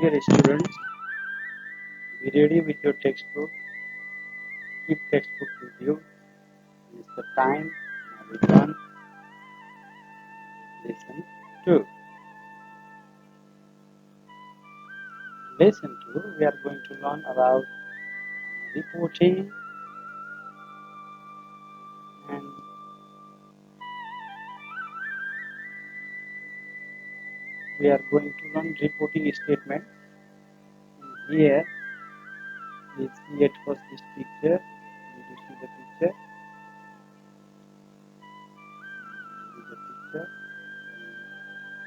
Dear students, be ready with your textbook. Keep textbook with you. It's the time. Now we learn lesson 2. Lesson 2, we are going to learn about reporting and we are going to learn reporting statement. Here, let's see at first this picture. You need to see the picture.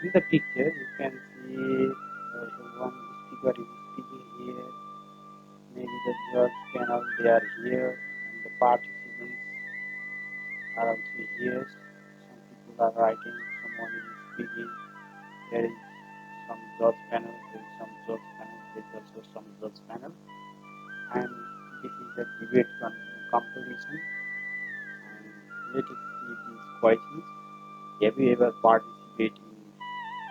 In the picture, you can see one speaker is speaking here. Maybe the judge panel they are here, and the participants are also here. Some people are writing, someone is speaking. There is some judge panel, there is some judge panel, there is also some judge panel, and this is the debate competition. And let us see these questions. Have you ever participated in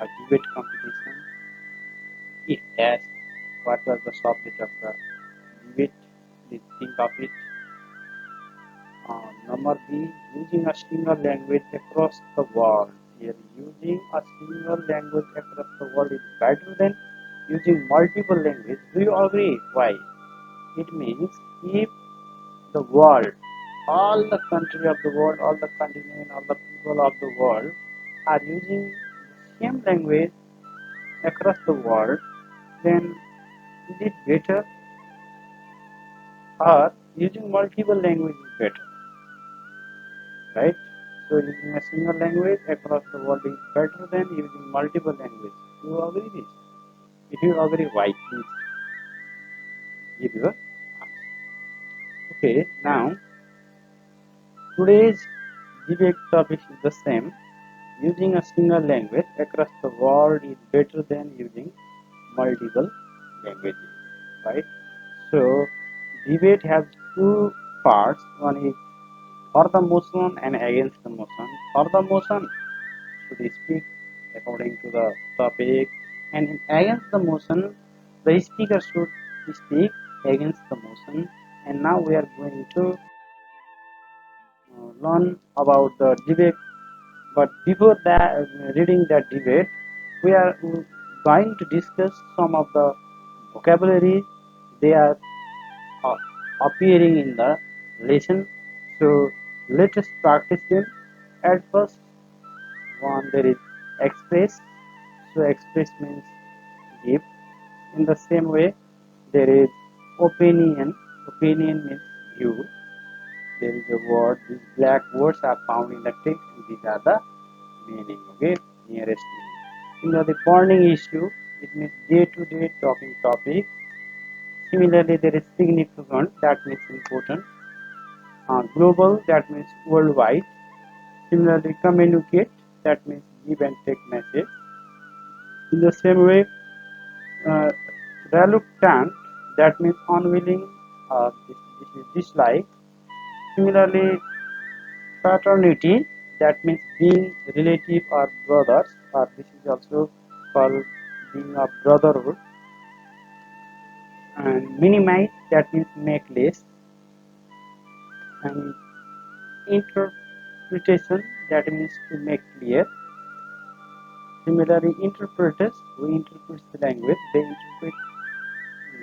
a debate competition? If yes, what was the subject of the debate? Please think of it. Number B, using a single language across the world. Here, using a single language across the world is better than using multiple languages. Do you agree? Why? It means if the world, all the country of the world, all the continent, all the people of the world are using the same language across the world, then is it better or using multiple languages is better? Right? So using a single language across the world is better than using multiple languages. Do you agree this? If you agree, why? Please give your answer. Okay, now today's debate topic is the same. Using a single language across the world is better than using multiple languages. Right? So debate has two parts. One is for the motion and against the motion. For the motion, should speak according to the topic, and against the motion, the speaker should speak against the motion. And now we are going to learn about the debate. But before that, reading that debate, we are going to discuss some of the vocabulary they are uh, appearing in the lesson. So let us practice them. At first, one there is express. So express means give. In the same way, there is opinion. Opinion means view. There is a word. These black words are found in the text. And these are the meaning. Okay, nearest meaning. In the burning issue, it means day-to-day talking topic. Similarly, there is significant. That means important. Global. That means worldwide. Similarly, communicate. That means give and take message. In the same way, uh, reluctant, that means unwilling, this is dislike. Similarly, fraternity, that means being relative or brothers, or this is also called being a brotherhood. And minimize, that means make less. And interpretation, that means to make clear. Similarly, interpreters, we interpret the language, they interpret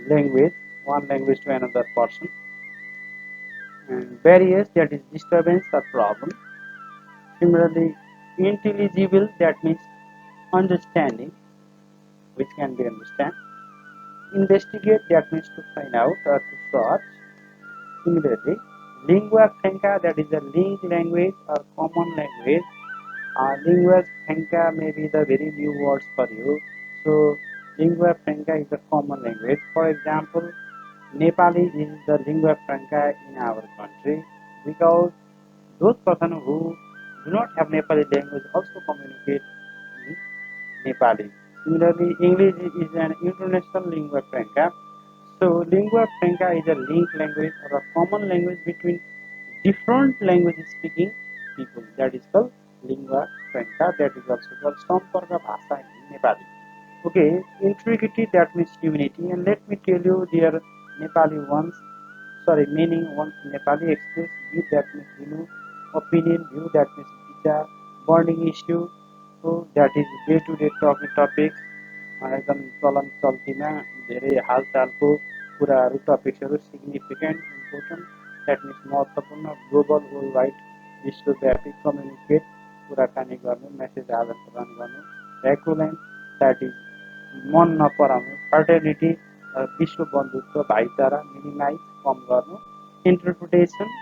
language, one language to another person. And barriers, that is disturbance or problem. Similarly, intelligible, that means understanding, which can be understood. Investigate, that means to find out or to search. Similarly, lingua franca, that is a linked language or common language. Lingua franca may be the very new words for you. So lingua franca is a common language. For example, Nepali is the lingua franca in our country because those persons who do not have Nepali language also communicate in Nepali. Similarly, English is an international lingua franca. So, lingua franca is a linked language or a common language between different language speaking people. That is called lingua franca. That is also called Samparka Bhasha in Nepali. Okay, integrity that means unity, and let me tell you their Nepali ones, sorry, meaning once Nepali express view that means opinion, view that means vichar, burning issue, so that is day-to-day topics, एकदम चलन चल्तीमा धेरै हालचालको कुराहरू टपिक्सहरू significant important that means महत्त्वपूर्ण global world wide विश्वव्यापी communicate कुराकानी गर्नु message आदान प्रदान गर्नु भ्याकुलेन्ट द्याट इज मन नपराउनु फर्टर्निटी विश्व बन्धुत्व भाइचारा मिनिमाइज कम गर्नु इन्टरप्रिटेसन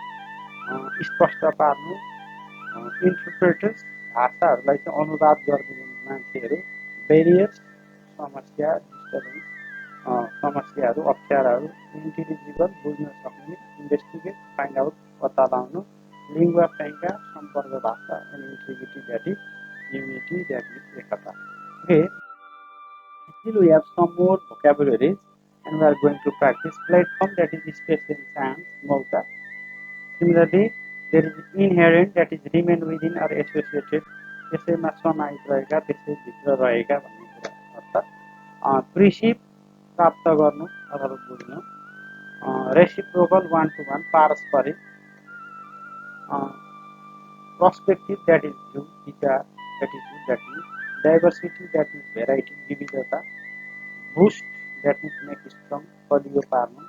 स्पष्ट पार्नु इन्टरप्रेटर्स भाषाहरूलाई चाहिँ अनुवाद गरिदिने मान्छेहरू बेरियर्स समस्या डिस्टर्बेन्स समस्याहरू अप्ठ्याराहरू इन्टेलिजिबल बुझ्न सक्ने इन्भेस्टिगेट फाइन्ड आउट पत्ता लगाउनु लिङ्गुवा फ्रेङ्का सम्पर्क भाषा end integrity that is unity that is Ekta okay still we have some more vocabularies and we are going to practice platform that is space in science mauta. Similarly, there is inherent that is remain within or associated त्यसैमा समाहित रहेका त्यसैभित्र रहेका भन्ने कुरा अर्थात् प्रिसिप प्राप्त गर्नु अथवा बुझ्नु रेसिप्रोकल वान टु वान पारस्परिक पर्सपेक्टिभ द्याट इज भ्यू विचार attitude that is diversity that is variety विविधता boost that is make strong बलियो पार्नु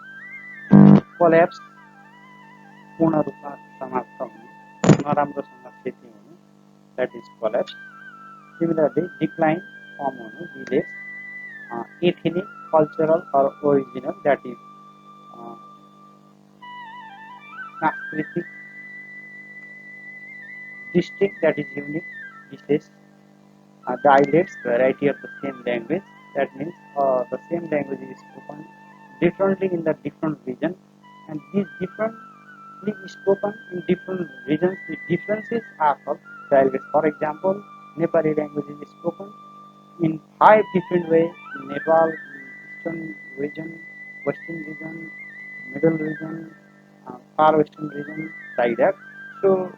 कोल्याप्स पूर्ण रूपमा समाप्त हुनु नराम्रोसँग क्षति हुनु that is collapse similarly decline कम हुनु delays ethnic cultural or original that is सांस्कृतिक distinct that is unique, dishes, dialects, variety of the same language. That means the same language is spoken differently in the different region, and these differently spoken in different regions. The differences are called dialects. For example, Nepali language is spoken in 5 different ways in Nepal, in eastern region, western region, middle region, far western region, like that. So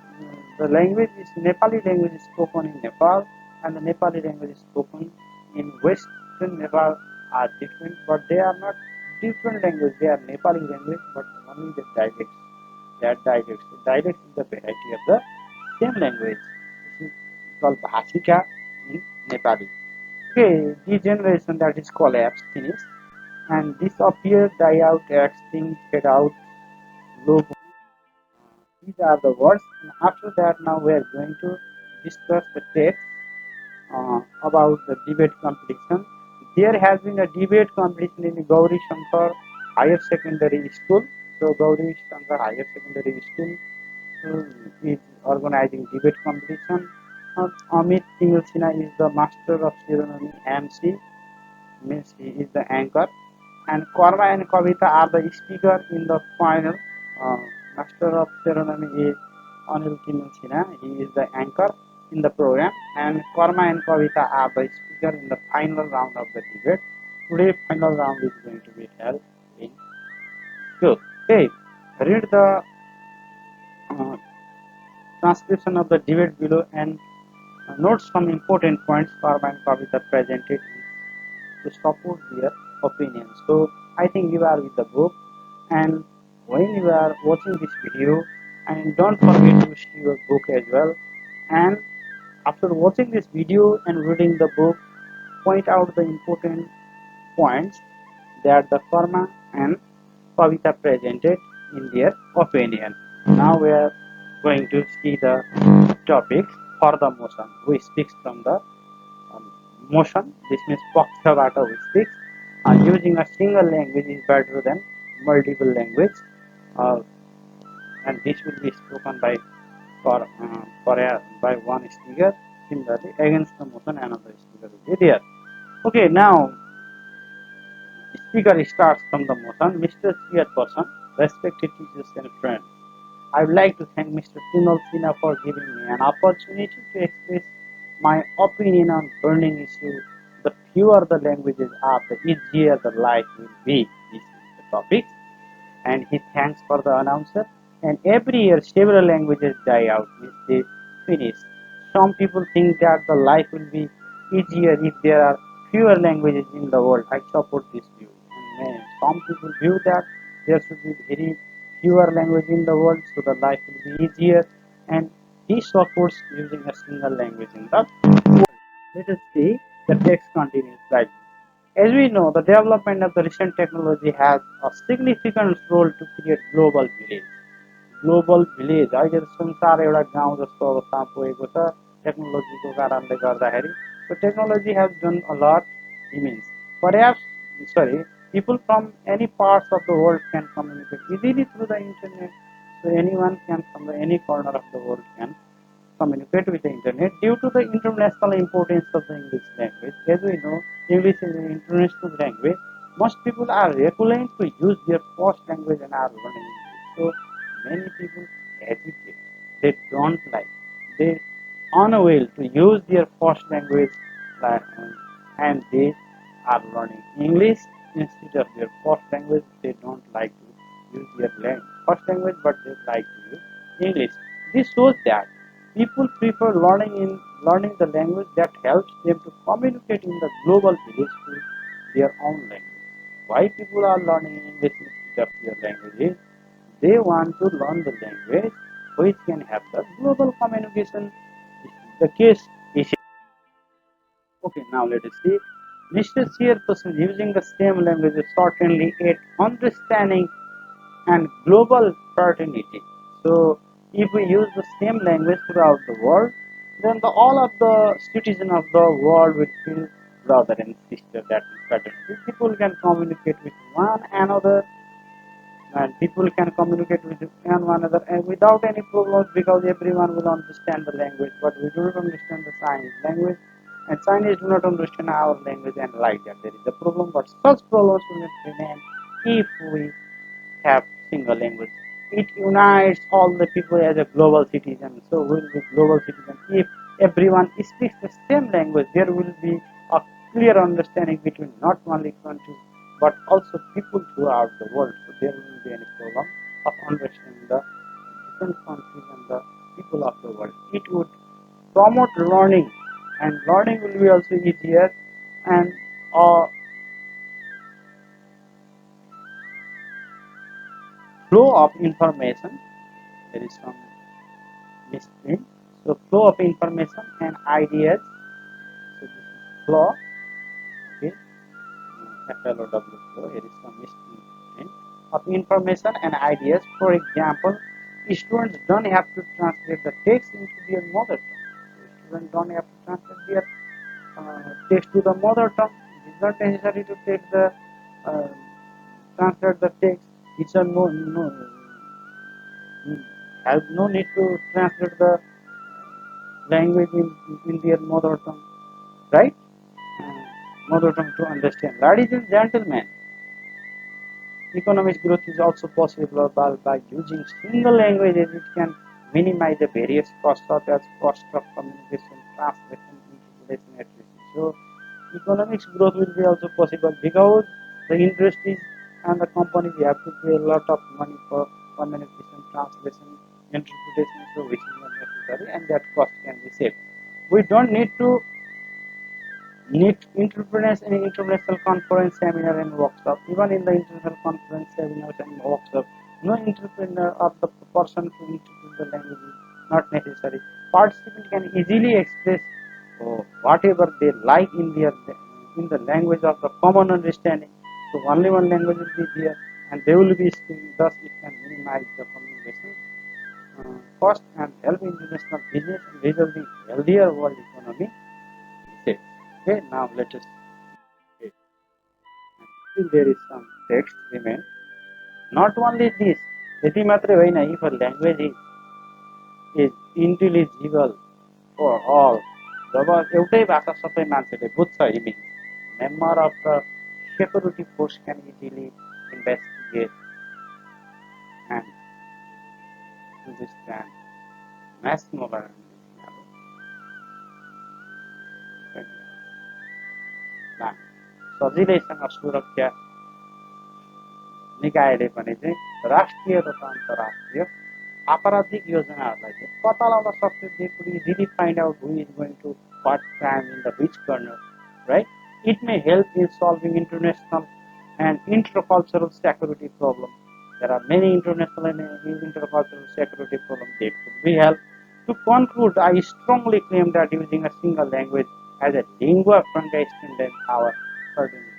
the language is Nepali language is spoken in Nepal and the Nepali language is spoken in western Nepal are different, but they are not different language. They are Nepali language, but only the dialects. They are dialects. So dialects is the variety of the same language. This is called Bhashika in Nepali. Okay, degeneration that is collapse, finish, and disappear, die out, extinct, fade out, low. These are the words, and after that now we are going to discuss the text about the debate competition. There has been a debate competition in Gauri Shankar Higher Secondary School. So Gauri Shankar Higher Secondary School is organizing debate competition. Amit Tinglsina is the master of ceremony MC, means he is the anchor, and Korma and Kavita are the speaker in the final. Master of ceremony is Anil Tinglsina, he is the anchor in the program, and Korma and Kavita are the speaker in the final round of the debate. Today final round is going to be held in school. Okay, read the uh, transcription of the debate below and note some important points Korma and Kavita presented to support their opinion. So I think you are with the book, and when you are watching this video, and don't forget to see your book as well. And after watching this video and reading the book, point out the important points that the Karma and Kavita presented in their opinion. Now we are going to see the topics for the motion. We speak from the motion. This means Pakshabata we speak. Using a single language is better than multiple language, uh, and this will be spoken by by one speaker. Similarly, against the motion, another speaker will be there. Okay, now speaker starts from the motion. Mr. Chairperson, respected teachers and friends, I would like to thank Mr. Tinal Sina for giving me an opportunity to express my opinion on burning issue. The fewer the languages are, the easier the life will be. This is the topic. And he thanks for the announcer. And every year, several languages die out, means they finish. Some people think that the life will be easier if there are fewer languages in the world. I support this view. And some people view that there should be very fewer languages in the world so the life will be easier, and he supports using a single language in the world. Let us see the text continues like this. As we know, the development of the recent technology has a significant role to create global village. Global village अहिले संसार एउटा गाउँ जस्तो अवस्थामा पुगेको छ टेक्नोलोजीको कारणले गर्दाखेरि. So technology has done a lot. It means perhaps sorry, people from any parts of the world can communicate easily through the internet. So anyone can from any corner of the world can communicate with the internet due to the international importance of the English language. As we know, English is an international language. Most people are reluctant to use their first language and are learning English. So many people hesitate. They don't like. They unable to use their first language and they are learning English instead of their first language. They don't like to use their first language, but they like to use English. This shows that people prefer learning the language that helps them to communicate in the global village to their own language. Why people are learning English instead of their languages? They want to learn the language which can have the global communication. The case is okay. Now let us see. Mr. Chairperson, using the same language is certainly aid understanding and global fraternity. So if we use the same language throughout the world, then all of the citizens of the world will feel brother and sister. That is fraternity. People can communicate with one another, and people can communicate with one another and without any problems because everyone will understand the language. But we do not understand the Chinese language, and Chinese do not understand our language, and like that there is a problem. But such problems will not remain if we have single language. It unites all the people as a global citizen. So we will be global citizen. If everyone speaks the same language, there will be a clear understanding between not only countries but also people throughout the world. So there will be any problem of understanding the different countries and the people of the world. It would promote learning, and learning will be also easier, and flow of information. There is some misprint. So flow of information and ideas. So this is flow. Okay. FLOW flow. Here is some misprint of information and ideas. For example, students don't have to translate the text into their mother tongue. So students don't have to translate their text to the mother tongue. It is not necessary to take the uh, translate the text. It's a no have no need to translate the language in their mother tongue, right? Uh, Mother tongue to understand. Ladies and gentlemen, economic growth is also possible by using single languages. It can minimize the various costs such as cost of communication, translation, interpretation, etc. So, economic growth will be also possible because the industries and the companies have to pay a lot of money for communication, translation, interpretation, so which is not necessary, and that cost can be saved. We don't need to need entrepreneurs in international conference, seminar, and workshop. Even in the international conference, seminars, and workshop, no entrepreneur or the person to interpret the language is not necessary. Participants can easily express whatever they like in the language of the common understanding. So only one language will be there, and they will be speaking. Thus, it can minimize the communication cost and help international business and resulting healthier world economy. Okay, now let us see. Still there is some text remain. Not only this, यति मात्रै होइन, if a language is intelligible for all, जब एउटै भाषा सबै मान्छेले बुझ्छ, it means member of the security force can easily investigate and understand mass mobile सजिलैसँग सुरक्षा निकायले पनि चाहिँ राष्ट्रिय तथा अन्तर्राष्ट्रिय आपराधिक योजनाहरूलाई चाहिँ पत्ता लगाउन सक्छ. They could easily find out who is going to what crime in the which corner, right? It may help in solving international and intercultural security problems. There are many international and intercultural security problems that could be helped. To conclude, I strongly claim that using a single language as a lingua franca strengthens our certainty.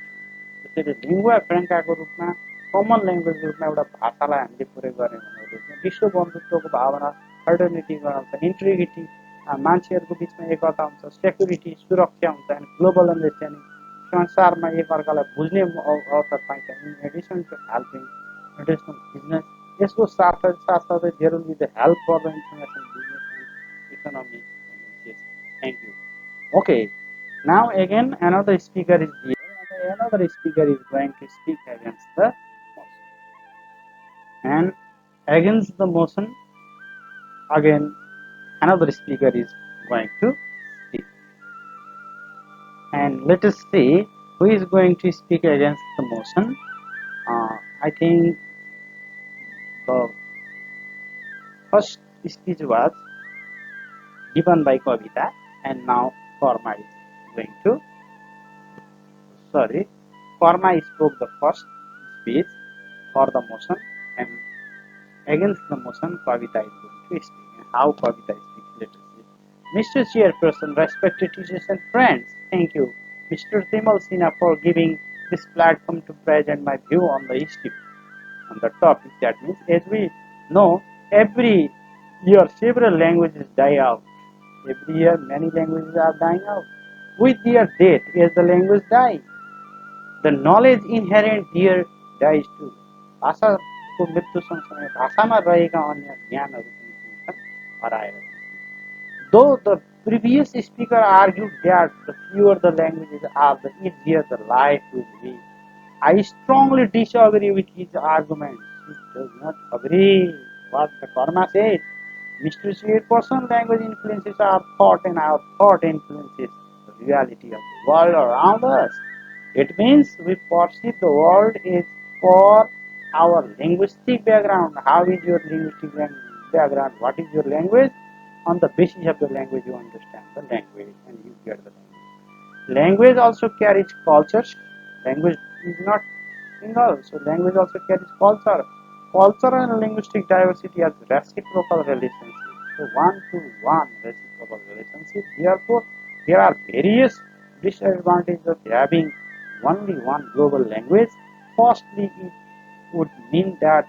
त्यसैले lingua फ्रेङ्काको रूपमा कमन ल्याङ्ग्वेजको रूपमा एउटा भाषालाई हामीले प्रयोग गर्ने भनेको चाहिँ विश्व बन्धुत्वको भावना फर्टर्निटी गराउँछ इन्ट्रिग्रिटी मान्छेहरूको बिचमा एकता हुन्छ सेक्युरिटी सुरक्षा हुन्छ एन्ड ग्लोबल अन्डरस्ट्यान्डिङ संसारमा एकअर्कालाई बुझ्ने अवसर पाइन्छ in addition to helping international business यसको साथसाथै there will be the help for the international business and economy thank you okay now again another speaker is here and another speaker is going to speak against the motion. And against the motion again another speaker is going to speak. And let us see who is going to speak against the motion. I think the first speech was given by Kavita and now Karma is going to Karma spoke the first speech for the motion and against the motion Kavita is going to speak. And how Kavita speaks, let us see. Mr. Chairperson, respected teachers and friends, thank you, Mr. Timal Sinha, for giving this platform to present my view on the issue, on the topic. That means, as we know, every year several languages die out. Every year many languages are dying out. With their death, as the language dies, the knowledge inherent here dies too. भाषाको मृत्यु सँगसँगै भाषामा रहेका अन्य ज्ञानहरू पनि हराएर जान्छन्. Though the previous speaker argued that the fewer the languages are, the easier the life will be, I strongly disagree with his arguments. He does not agree what the Karma says. Mr. Chairperson, language influences our thought and our thought influences the reality of the world around us. It means we perceive the world is for our linguistic background. How is your linguistic background? What is your language? On the basis of the language, you understand the language and you get the language. Language also carries cultures. Language is not single, so language also carries culture. Culture and linguistic diversity are reciprocal relationships. So one-to-one reciprocal relationship. Therefore, there are various disadvantages of having only one global language. Firstly, it would mean that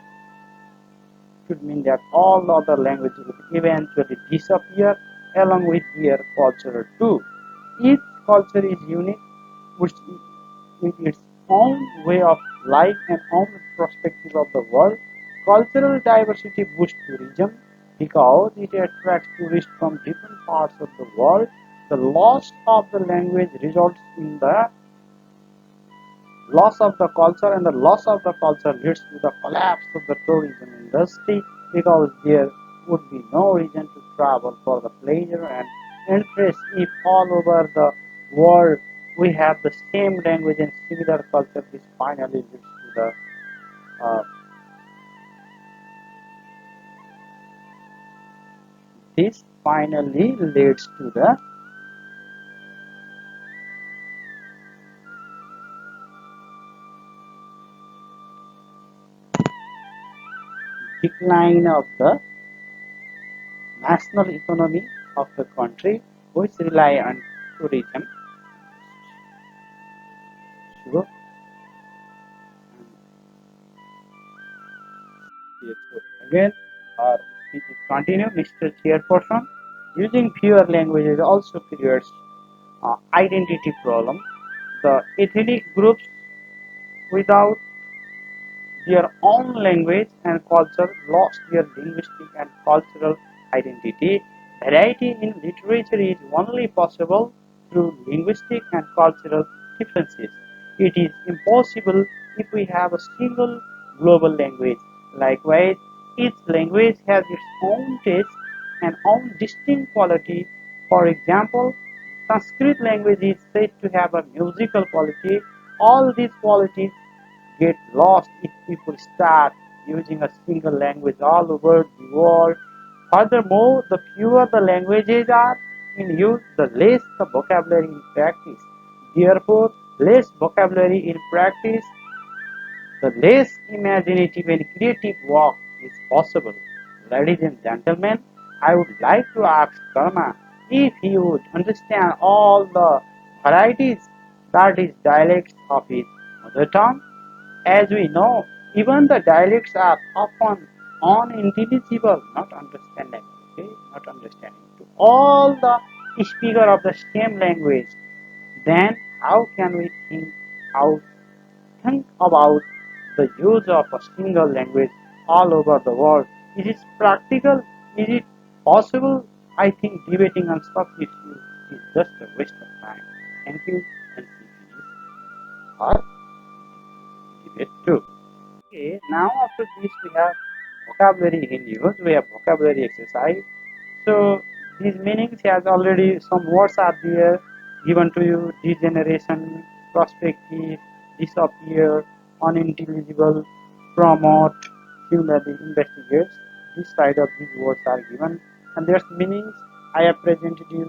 all other languages would eventually disappear along with their culture too. Each culture is unique with its own way of life and own perspective of the world. Cultural diversity boosts tourism because it attracts tourists from different parts of the world. The loss of the language results in the loss of the culture, and the loss of the culture leads to the collapse of the tourism industry because there would be no reason to travel for the pleasure and interest if all over the world we have the same language and similar culture. This finally leads to the decline of the national economy of the country which rely on tourism. So, again, our speech is continue. Mr. Chairperson, using fewer languages also creates identity problem. The ethnic groups without their own language and culture lost their linguistic and cultural identity. Variety in literature is only possible through linguistic and cultural differences. It is impossible if we have a single global language. Likewise, each language has its own taste and own distinct quality. For example, Sanskrit language is said to have a musical quality. All these qualities get lost if people start using a single language all over the world. Furthermore, the fewer the languages are in use, the less the vocabulary in practice. Therefore, less vocabulary in practice, the less imaginative and creative work is possible. Ladies and gentlemen, I would like to ask Karma if he would understand all the varieties, that is dialects of his mother tongue. As we know, even the dialects are often unintelligible, not understandable, okay, not understanding to all the speaker of the same language. Then how can we how think about the use of a single language all over the world? Is it practical? Is it possible? I think debating on such issues is just a waste of time. Thank you and see you or debate too. Okay, now after this we have vocabulary in use, we have vocabulary exercise. So these meanings has already some words are there given to you: degeneration, prospective, disappear, unintelligible, promote, similarly investigates. This side of these words are given, and there's meanings I have presented you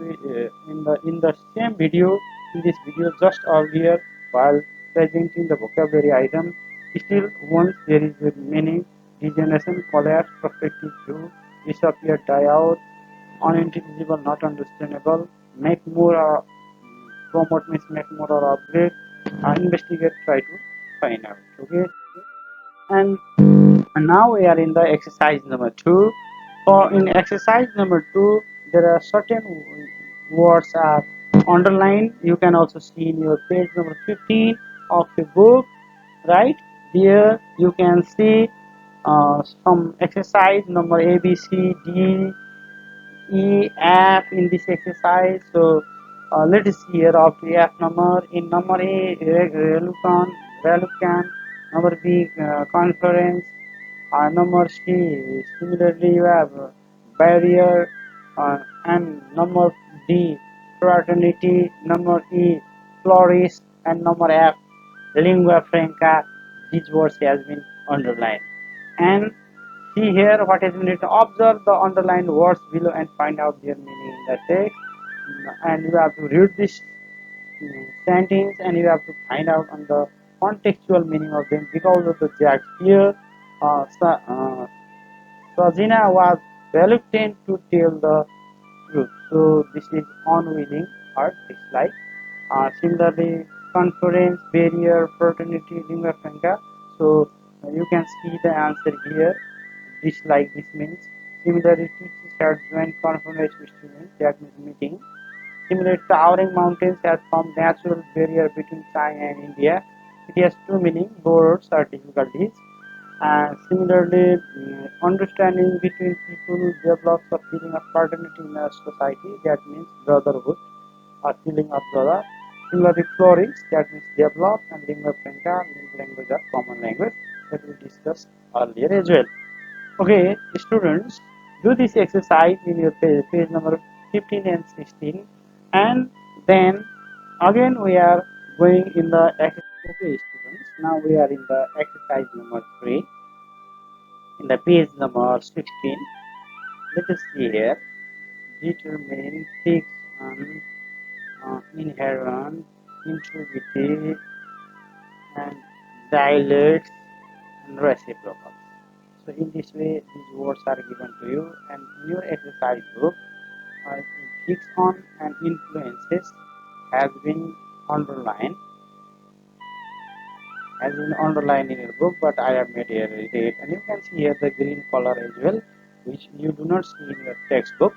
in the same video, in this video just earlier while presenting the vocabulary item. Still, once there is a meaning: degeneration, collapse, prospective view, disappear, die out, unintelligible, not understandable, make more, promote means make more or upgrade, investigate, try to find out. Okay, and now we are in the exercise number 2. For in exercise number 2, there are certain words are underlined. You can also see in your page number 15 of the book, right? Here you can see some exercise number A, B, C, D, E, F in this exercise. So let us see here of the F number. In number A, reluctant, number B, conference, number C, similarly you have barrier, and number D, fraternity, number E, flourish, and number F, lingua franca. These words has been underlined. And see here what has been written. Observe the underlined words below and find out their meaning in the text. And you have to read this sentence and you have to find out on the contextual meaning of them. Because of the Shakespeare, Sajina was reluctant to tell the truth. So this is unwilling or dislike. Similarly, conference, barrier, fraternity, lingua franca. So you can see the answer here. Dislike, this means. Similarly, teachers had joined conference with students, that means meeting. Similarly, towering mountains have formed natural barrier between China and India. It has two meanings: borders or difficulties. And similarly, understanding between people develops a feeling of fraternity in a society, that means brotherhood or feeling of brother. Similarly, flourish, that means develop, and lingua franca means language or common language, that we discussed earlier as well. Okay, students, do this exercise in your page number 15 and 16, and then again we are going in the exercise. Okay, students, now we are in the exercise number 3 in the page number 16. Let us see here. Determine, fix, and inherent, integrity, and dilates and reciprocal. So in this way, these words are given to you, and in your exercise book, fix on and influences has been underlined, in your book, but I have made here it, and you can see here the green color as well, which you do not see in your textbook.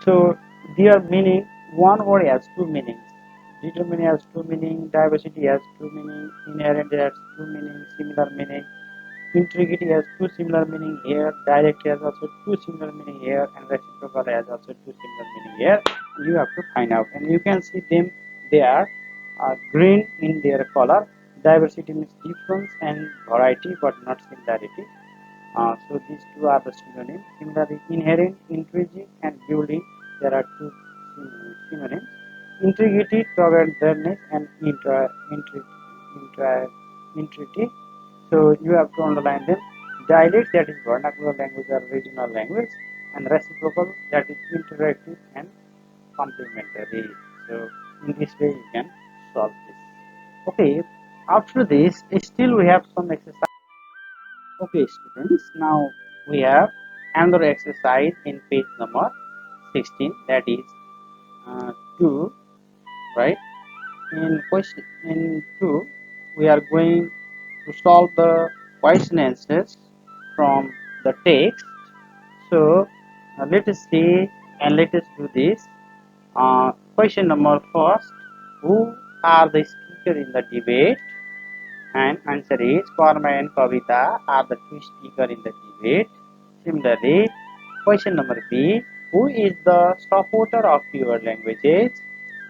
So their meaning, one word has two meanings. Determine has two meaning, diversity has two meaning, inherent has two meaning, similar meaning. Integrity has two similar meaning here, direct has also two similar meaning here, and reciprocal has also two similar meaning here. And you have to find out, and you can see them. They are green in their color. Diversity means difference and variety, but not similarity. So these two are the synonyms. Similarly, inherent, intrinsic, and building. There are two synonyms. Integrity, togetherness, and intrity. So you have to underline them. Dialect, that is vernacular language or regional language, and reciprocal, that is interactive and complementary. So in this way you can solve this. Okay, after this, still we have some exercise. Okay, students, now we have another exercise in page number 16, that is 2, right? In question in 2, we are going to solve the question answers from the text. So let us see and let us do this. Question number first: who are the speaker in the debate? And answer is Karma and Kavita are the two speakers in the debate. Similarly, question number B: who is the supporter of pure languages?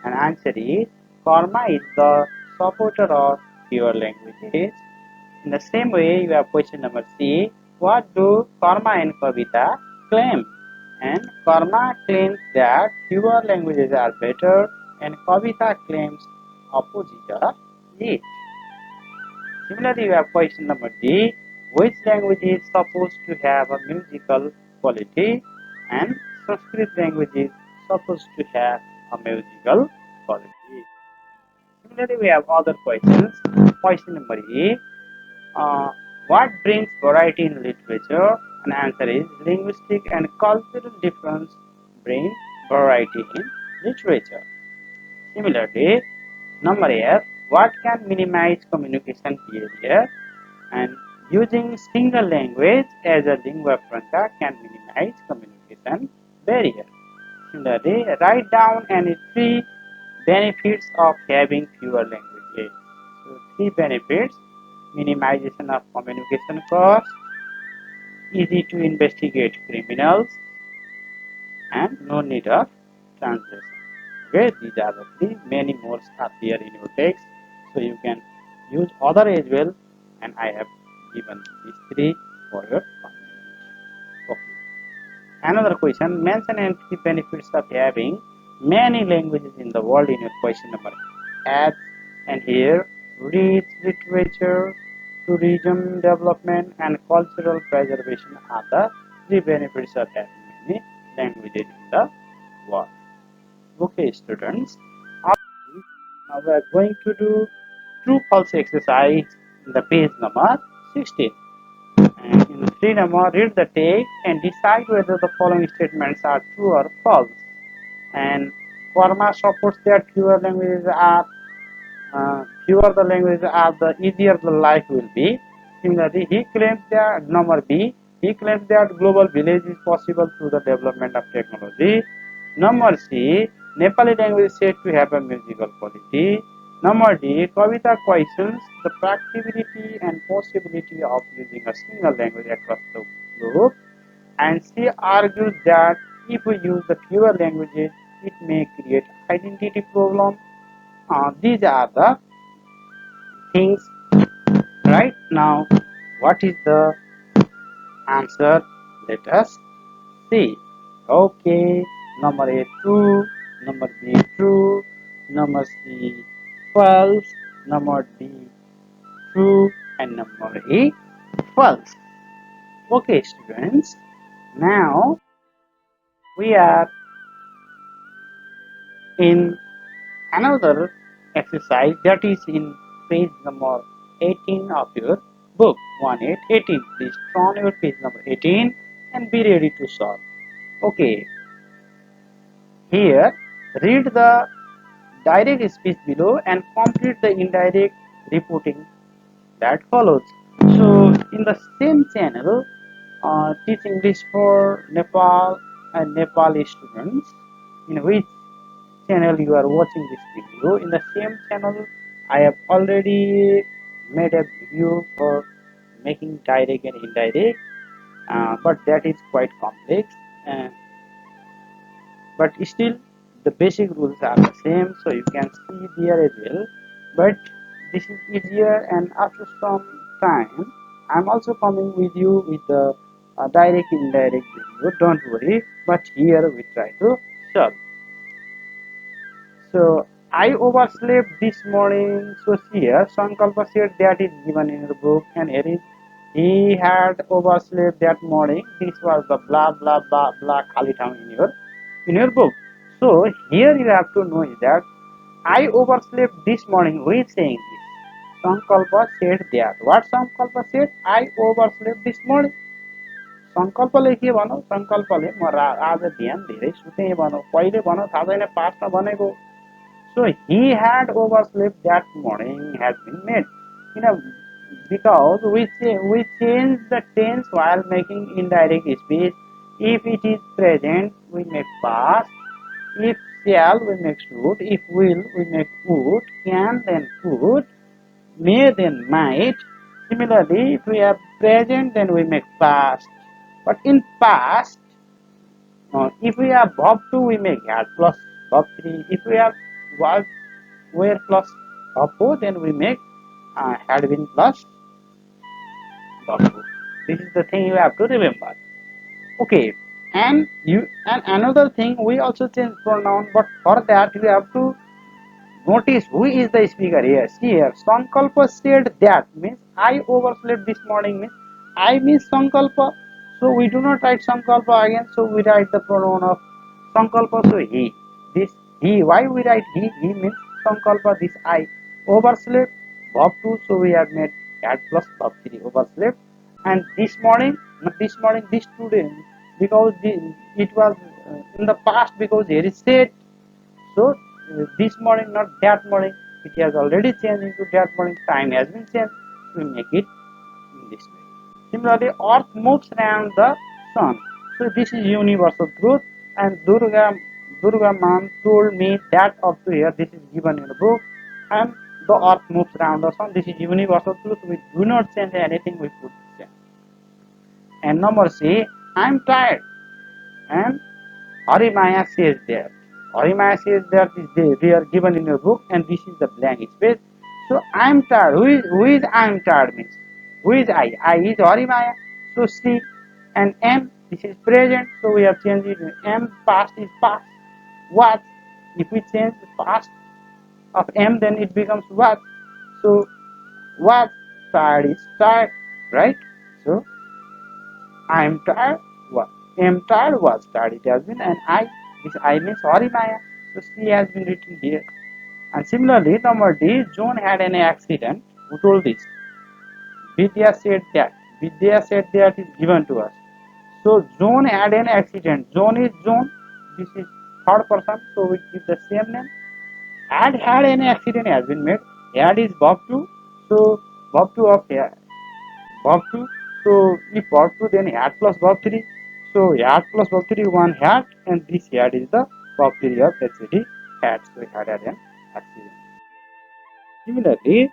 And answer is Karma is the supporter of pure languages. In the same way, you have question number C: what do Karma and Kavita claim? And Karma claims that fewer languages are better, and Kavita claims opposite of it. Similarly, you have question number D: which language is supposed to have a musical quality? And Sanskrit language is supposed to have a musical quality. Similarly, we have other questions. Question number E: what brings variety in literature? And answer is linguistic and cultural difference bring variety in literature. Similarly, number F: what can minimize communication barrier? And using single language as a lingua franca can minimize communication barrier. Similarly, write down any three benefits of having fewer languages. So, three benefits: minimization of communication cost, easy to investigate criminals, and no need of translation. Okay, these are the three. Many more are there in your text, so you can use other as well. And I have given these three for your convenience. Okay. Another question: mention and three benefits of having many languages in the world in your question number H. And here, rich literature, tourism development, and cultural preservation are the three benefits of having many languages in the world. Okay, students. Now we are going to do true-false exercise in the page number 16. And in 3 number, read the text and decide whether the following statements are true or false. And Karma supports that fewer the languages are, the easier the life will be. Similarly, he claims that number B, he claims that global village is possible through the development of technology. Number C, Nepali language is said to have a musical quality. Number D, Kavita questions the practicability and possibility of using a single language across the globe. And she argues that if we use the fewer languages, it may create identity problem. These are the things. Right now, what is the answer? Let us see. Okay, number A true, number B true, number C false, number D true, and number E false. Okay, students, now we are in another exercise, that is in page number 18 of your book 18. Please turn your page number 18 and be ready to solve. Okay, here read the direct speech below and complete the indirect reporting that follows. So in the same channel, teach English for Nepal and Nepali students, in which channel you are watching this video. In the same channel, I have already made a video for making direct and indirect, but that is quite complex. Uh, but still, the basic rules are the same, so you can see there as well. But this is easier, and after some time, I'm also coming with you with the direct indirect video. Don't worry, but here we try to solve. So I overslept this morning. So here Sankalpa said that is given in the book, and here is he had overslept that morning. This was the blah blah blah blah khali town in your book. So here you have to know is that I overslept this morning. Who is saying this? Sankalpa said that. What Sankalpa said? I overslept this morning. संकल्पले के भनौँ संकल्पले म आज बिहान धेरै सुतेँ भनौँ कहिले भनौँ थाहा छैन पास्टमा भनेको so he had overslept that morning has been made you know because we change the tense while making indirect speech. If it is present we make past, if shall we make should, if will we make would, can then could, may then might. Similarly, if we have present then we make past. But in past, if we have verb 2 we make had plus verb 3. If we have was were plus verb 4 then we make had been plus verb 2. This is the thing you have to remember. Okay, and another thing we also change pronoun, but for that you have to notice who is the speaker here. See here, Sankalpa said that means I overslept this morning means I means Sankalpa. So we do not write Sankalpa again. So we write the pronoun of Sankalpa. So he, this he. Why we write he? He means Sankalpa. This I overslept. Verb 2. So we have made had plus verb 3 overslept. And this morning, not this morning, this today, because it was in the past because here is said. So this morning, not that morning, it has already changed into that morning. Time has been changed. We make it in this way. Similarly, Earth moves around the sun. So this is universal truth. And Durga Man told me that up to here. This is given in the book. And the Earth moves around the sun. This is universal truth. We do not change anything. We put this. And number C, I'm tired. And Harimaya says that. Harimaya says that they are given in your book and this is the blank space. So I am tired. Who is I am tired means? Who is I? I is Harimaya. So C and M, this is present. So we have changed it. M, past is past. What? If we change the past of M then it becomes what? So what? Tired is tired, right? So I am tired. What? Am tired was tired. It has been and I. This I means sorry Maya. So C has been written here. And similarly, number D, John had an accident. Who told this? Vidya said that. Vidya said that is given to us. So John had an accident. John is John. This is third person. So we give the same name. Had an accident has been made. Had is verb 2. So verb 2 of verb 2. So if verb 2 then had plus verb 3. So had plus verb 3 one had and this had is the verb 3 of HCD had. So had an accident. Similarly,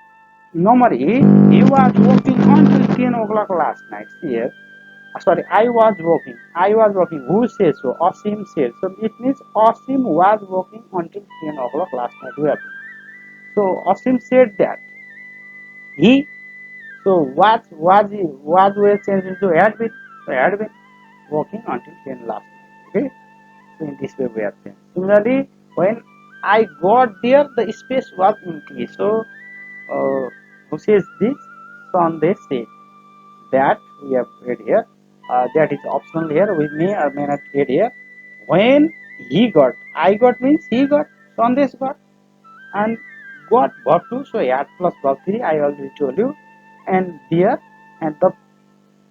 number E, he was working until 10 o'clock last night. Here, sorry, I was working. I was working. Who says so? Asim says. So it means Asim was working until 10 o'clock last night. So Asim said that he. So was he was were changed into had been. So had been working until 10 last night. Okay. So in this way we have changed. Similarly, when I got there, the space was empty. So who says this? Sunday said that we have read here. That is optional here. We may or may not read here. When he got, I got means he got. Sunday got and got verb 2. So had plus verb 3. I already told you. And there and the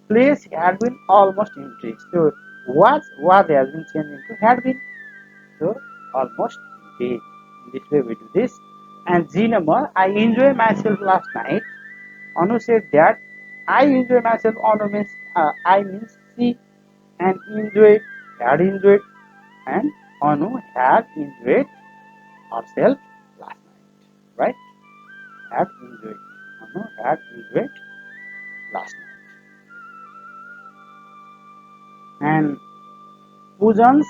place had been almost empty. So was has been changed into had been. So almost empty. In this way we do this. And G number, I enjoy myself last night. Anu said that I enjoy myself. Anu means I means she and enjoyed, had enjoyed, and Anu had enjoyed herself last night. Right? Had enjoyed. Anu had enjoyed last night. And Pujan's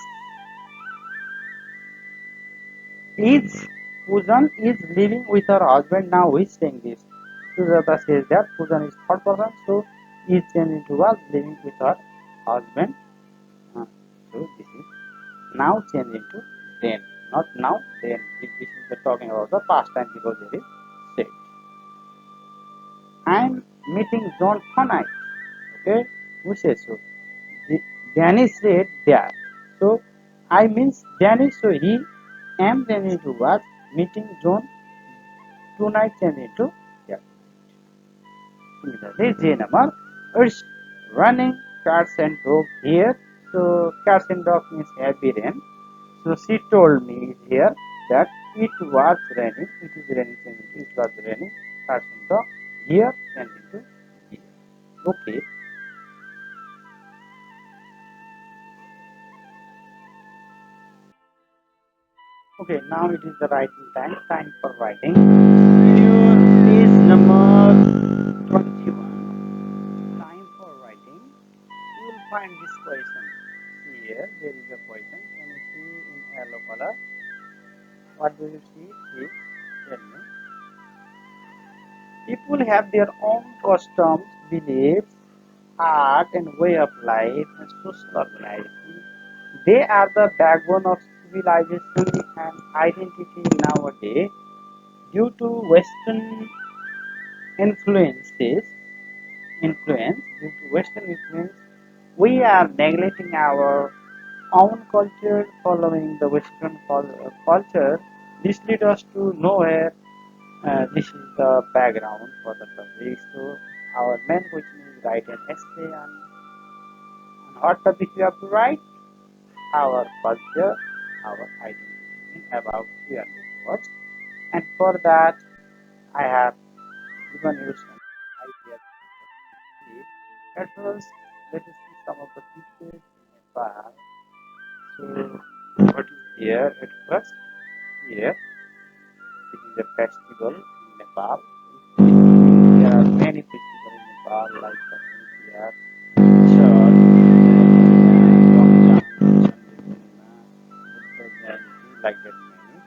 is Pujan is living with her husband now. Who is saying this? Sujata says that Pujan is third person, so is changed into was living with her husband. So this is now changed into then, not now then. This is the talking about the past time because it is said. I am meeting John tonight. Okay, who says so? Danny said that. So I means Danny, so he am then into was meeting John tonight changed into yeah. Similarly, J number, it's running cats and dog here. So cats and dog means heavy rain. So she told me here that it was raining. It is raining. It was raining. Cats and dog here and into here. Okay. Okay. Now it is the writing time. Time for writing. Your page number 21. Time for writing. You will find this question. See here. There is a question. Can you see in yellow color? What do you see? Please tell me. People have their own customs, beliefs, art, and way of life, and social organization. They are the backbone of civilization and identity nowadays. Due to Western influences, due to Western influence, we are neglecting our own culture, following the Western culture. This leads us to nowhere. This is the background for the topic. So our main question is write an essay on what topic you have to write? Our culture, our identity in about 300 words. And for that, I have given you some ideas. At first, let us see some of the pictures in Nepal. So what is here at first? Here, it is a festival in Nepal. There are many festivals in Nepal like the New Year, Chhath, Ramzan, like that many.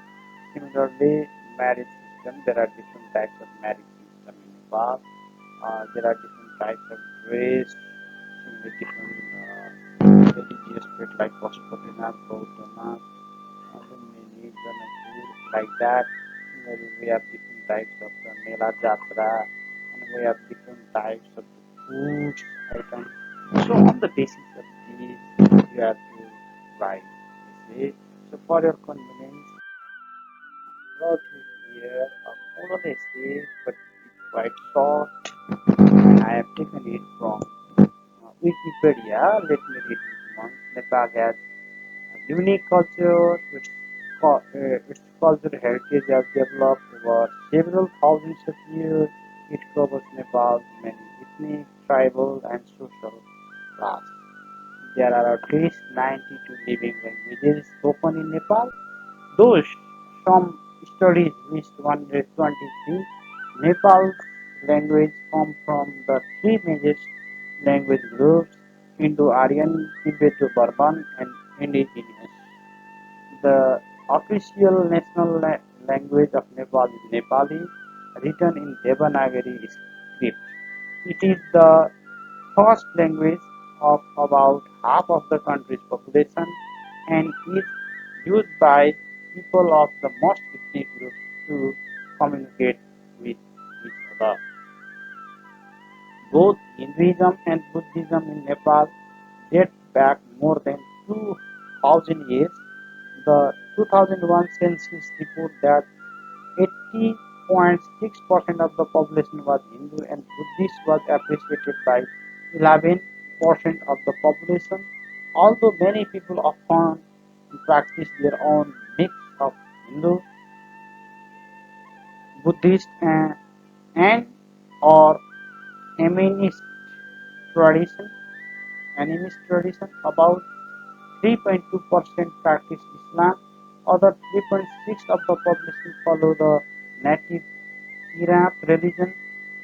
Similarly, marriage system, there are different types of marriage system in Nepal. There are different types of dress, different religious faith like Pashupatinath, Bauddhanath, like that. Similarly, we have different types of the Mela Jatra, and we have different types of the foods items. So on the basis of these, you have to write. You see? So for your convenience, wrote here a full essay, but it's quite short, and I have taken it from Wikipedia. Let me read it once. Nepal has unique culture, its cultural heritage has developed over several thousands of years. It covers Nepal's many ethnic, tribal, and social classes. There are at least 92 living languages spoken in Nepal. Though some studies list 123, Nepal's language come from the three major language groups: Indo-Aryan, Tibeto-Burman, and indigenous. The official national language of Nepal is Nepali, written in Devanagari script. It is the first language of about half of the country's population and is used by people of the most ethnic groups to communicate with each other. Both Hinduism and Buddhism in Nepal date back more than 2000 years. The 2001 census report that 80.6% of the population was Hindu and Buddhist was appreciated by 11% of the population. Although many people often practice their own mix of Hindu, Buddhist, and or animist tradition, about 3.2% practice Islam. Other 3.6 of the population follow the native Iraq religion.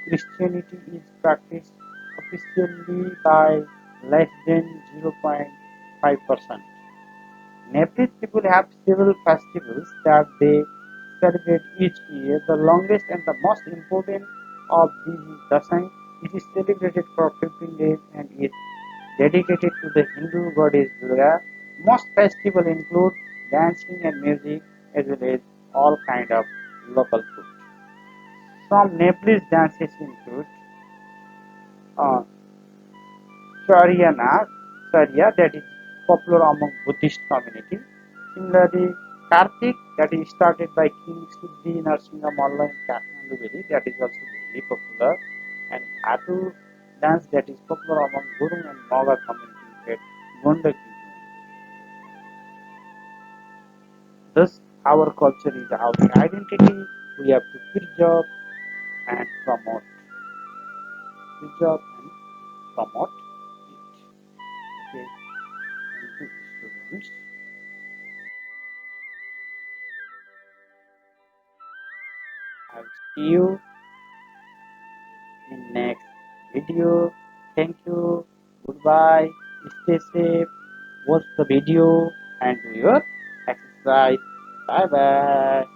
Christianity is practiced officially by less than 0.5%. Nepalese people have several festivals that they celebrate each year. The longest and the most important of these is Dasai. It is celebrated for 15 days and is dedicated to the Hindu goddess Durga. Most festivals include dancing and music as well as all kind of local food. Some Nepalese dances include uh, Charyana, Charya, that is popular among Buddhist community. Similarly, Kartik, that is started by King Siddhi Narasimha Malla in Kathmandu Valley, that is also very popular. and Khatu dance that is popular among Gurung and Naga communities at Gondaki zone. Thus, our culture is our identity. We have to preserve and promote. Preserve and promote it. Okay, thank you, students. I'll see you in next video. Thank you. Goodbye. Stay safe. Watch the video and do your exercise. Bye bye.